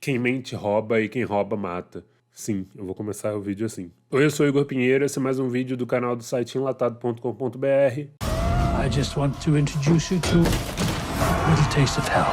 Quem mente rouba e quem rouba mata. Sim, eu vou começar o vídeo assim. Oi, eu sou o Igor Pinheiro, esse é mais um vídeo do canal do site enlatado.com.br. I just want to introduce you to a little taste of hell.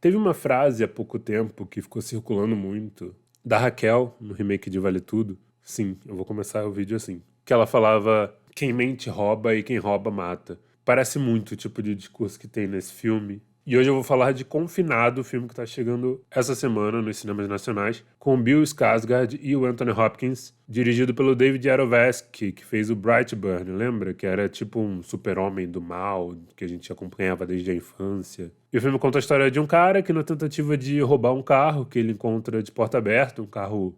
Teve uma frase há pouco tempo que ficou circulando muito, da Raquel, no remake de Vale Tudo. Sim, eu vou começar o vídeo assim. Que ela falava, quem mente rouba e quem rouba mata. Parece muito o tipo de discurso que tem nesse filme. E hoje eu vou falar de Confinado, o filme que tá chegando essa semana nos cinemas nacionais, com o Bill Skarsgård e o Anthony Hopkins, dirigido pelo David Yarovesky, que fez o Brightburn, lembra? Que era tipo um super-homem do mal, que a gente acompanhava desde a infância. E o filme conta a história de um cara que, na tentativa de roubar um carro que ele encontra de porta aberta, um carro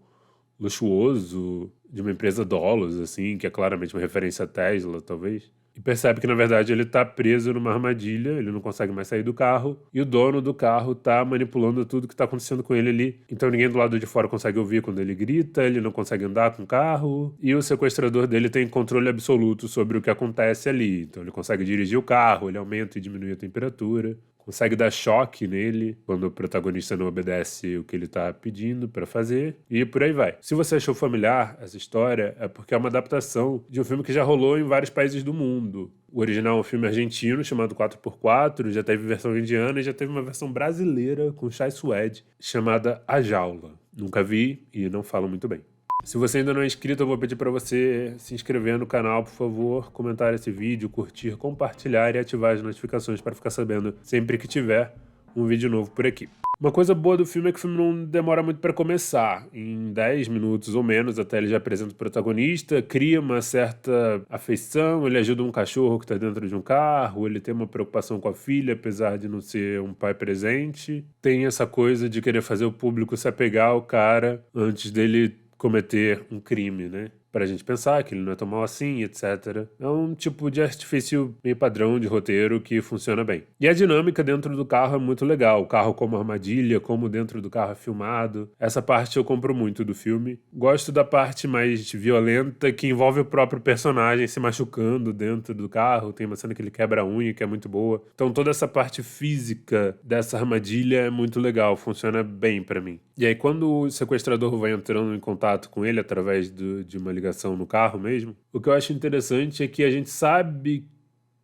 luxuoso, de uma empresa Dolos, assim, que é claramente uma referência à Tesla, talvez. E percebe que, na verdade, ele tá preso numa armadilha, ele não consegue mais sair do carro, e o dono do carro tá manipulando tudo que tá acontecendo com ele ali. Então ninguém do lado de fora consegue ouvir quando ele grita, ele não consegue andar com o carro, e o sequestrador dele tem controle absoluto sobre o que acontece ali. Então ele consegue dirigir o carro, ele aumenta e diminui a temperatura, consegue dar choque nele quando o protagonista não obedece o que ele tá pedindo pra fazer, e por aí vai. Se você achou familiar essa história, é porque é uma adaptação de um filme que já rolou em vários países do mundo. O original é um filme argentino chamado 4x4, já teve versão indiana e já teve uma versão brasileira com Chai Suede chamada A Jaula. Nunca vi e não falo muito bem. Se você ainda não é inscrito, eu vou pedir para você se inscrever no canal, por favor, comentar esse vídeo, curtir, compartilhar e ativar as notificações para ficar sabendo sempre que tiver um vídeo novo por aqui. Uma coisa boa do filme é que o filme não demora muito para começar. Em 10 minutos ou menos, até ele já apresenta o protagonista, cria uma certa afeição, ele ajuda um cachorro que está dentro de um carro, ele tem uma preocupação com a filha, apesar de não ser um pai presente. Tem essa coisa de querer fazer o público se apegar ao cara antes dele cometer um crime, né? Pra gente pensar que ele não é tão mal assim, etc. É um tipo de artifício meio padrão de roteiro que funciona bem. E a dinâmica dentro do carro é muito legal. O carro como armadilha, como dentro do carro é filmado. Essa parte eu compro muito do filme. Gosto da parte mais violenta que envolve o próprio personagem se machucando dentro do carro. Tem uma cena que ele quebra a unha que é muito boa. Então toda essa parte física dessa armadilha é muito legal, funciona bem pra mim. E aí quando o sequestrador vai entrando em contato com ele através de uma ligação no carro mesmo, o que eu acho interessante é que a gente sabe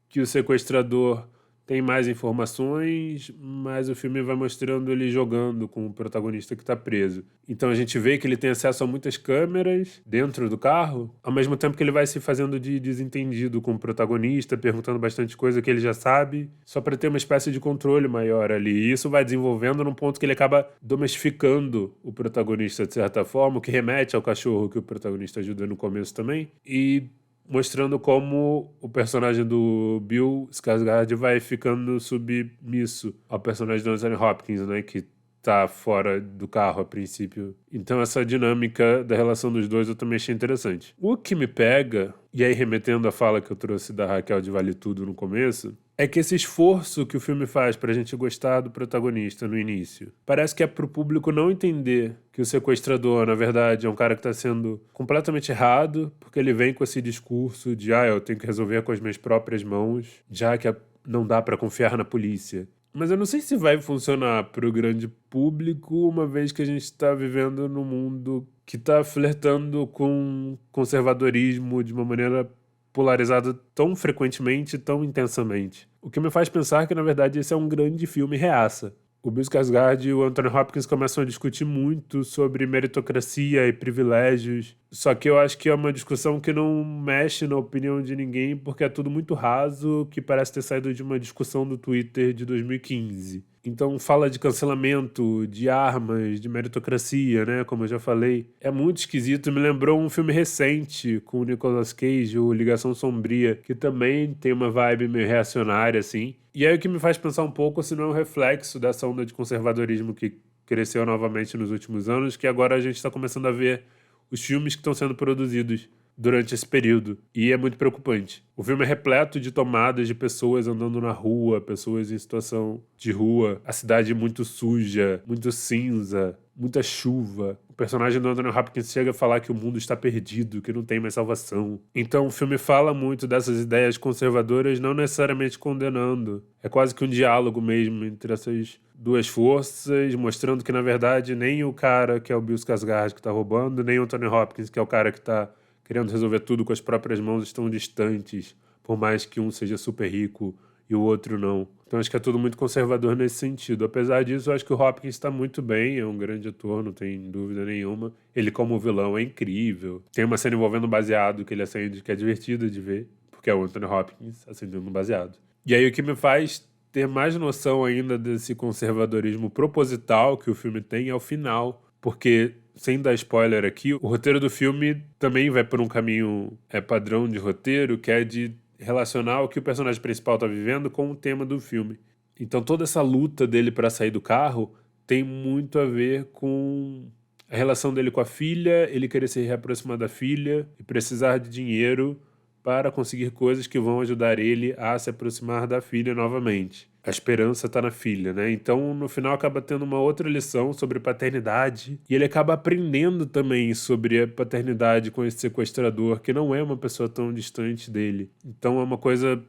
que o sequestrador tem mais informações, mas o filme vai mostrando ele jogando com o protagonista que tá preso. Então a gente vê que ele tem acesso a muitas câmeras dentro do carro, ao mesmo tempo que ele vai se fazendo de desentendido com o protagonista, perguntando bastante coisa que ele já sabe, só para ter uma espécie de controle maior ali. E isso vai desenvolvendo num ponto que ele acaba domestificando o protagonista de certa forma, o que remete ao cachorro que o protagonista ajuda no começo também, e mostrando como o personagem do Bill Skarsgård vai ficando submisso ao personagem do Anthony Hopkins, né, que tá fora do carro a princípio. Então essa dinâmica da relação dos dois eu também achei interessante. O que me pega, e aí remetendo à fala que eu trouxe da Raquel de Vale Tudo no começo, é que esse esforço que o filme faz pra gente gostar do protagonista no início, parece que é pro público não entender que o sequestrador, na verdade, é um cara que tá sendo completamente errado, porque ele vem com esse discurso de eu tenho que resolver com as minhas próprias mãos, já que não dá pra confiar na polícia. Mas eu não sei se vai funcionar para o grande público, uma vez que a gente está vivendo num mundo que está flertando com conservadorismo de uma maneira polarizada tão frequentemente, tão intensamente. O que me faz pensar que, na verdade, esse é um grande filme reaça. O Bill Skarsgård e o Anthony Hopkins começam a discutir muito sobre meritocracia e privilégios, só que eu acho que é uma discussão que não mexe na opinião de ninguém, porque é tudo muito raso, que parece ter saído de uma discussão do Twitter de 2015. Então fala de cancelamento, de armas, de meritocracia, né, como eu já falei. É muito esquisito, me lembrou um filme recente com o Nicolas Cage, o Ligação Sombria, que também tem uma vibe meio reacionária, assim. E aí o que me faz pensar um pouco se não é um reflexo dessa onda de conservadorismo que cresceu novamente nos últimos anos, que agora a gente está começando a ver os filmes que estão sendo produzidos durante esse período. E é muito preocupante. O filme é repleto de tomadas de pessoas andando na rua, pessoas em situação de rua, a cidade muito suja, muito cinza, muita chuva. O personagem do Anthony Hopkins chega a falar que o mundo está perdido, que não tem mais salvação. Então o filme fala muito dessas ideias conservadoras, não necessariamente condenando. É quase que um diálogo mesmo entre essas duas forças, mostrando que, na verdade, nem o cara que é o Bill Skarsgård que tá roubando, nem o Anthony Hopkins, que é o cara que tá querendo resolver tudo com as próprias mãos, estão distantes, por mais que um seja super rico e o outro não. Então acho que é tudo muito conservador nesse sentido. Apesar disso, eu acho que o Hopkins está muito bem, é um grande ator, não tem dúvida nenhuma. Ele como vilão é incrível. Tem uma cena envolvendo um baseado que ele acende, que é divertida de ver, porque é o Anthony Hopkins acendendo um baseado. E aí o que me faz ter mais noção ainda desse conservadorismo proposital que o filme tem é o final, porque, sem dar spoiler aqui, o roteiro do filme também vai por um caminho padrão de roteiro, que é de relacionar o que o personagem principal está vivendo com o tema do filme. Então toda essa luta dele para sair do carro tem muito a ver com a relação dele com a filha, ele querer se reaproximar da filha e precisar de dinheiro para conseguir coisas que vão ajudar ele a se aproximar da filha novamente. A esperança está na filha, né? Então, no final, acaba tendo uma outra lição sobre paternidade. E ele acaba aprendendo também sobre a paternidade com esse sequestrador, que não é uma pessoa tão distante dele. Então, é uma coisa...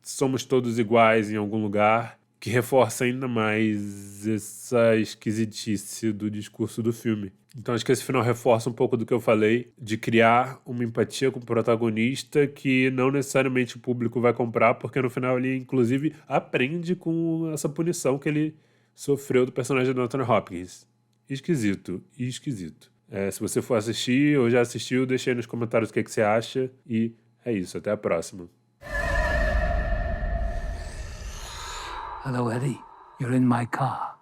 Somos todos iguais em algum lugar, que reforça ainda mais essa esquisitice do discurso do filme. Então acho que esse final reforça um pouco do que eu falei, de criar uma empatia com o protagonista que não necessariamente o público vai comprar, porque no final ele, inclusive, aprende com essa punição que ele sofreu do personagem do Anthony Hopkins. Esquisito, esquisito. Se você for assistir ou já assistiu, deixa aí nos comentários o que você acha. E é isso, até a próxima. Hello, Eddie. You're in my car.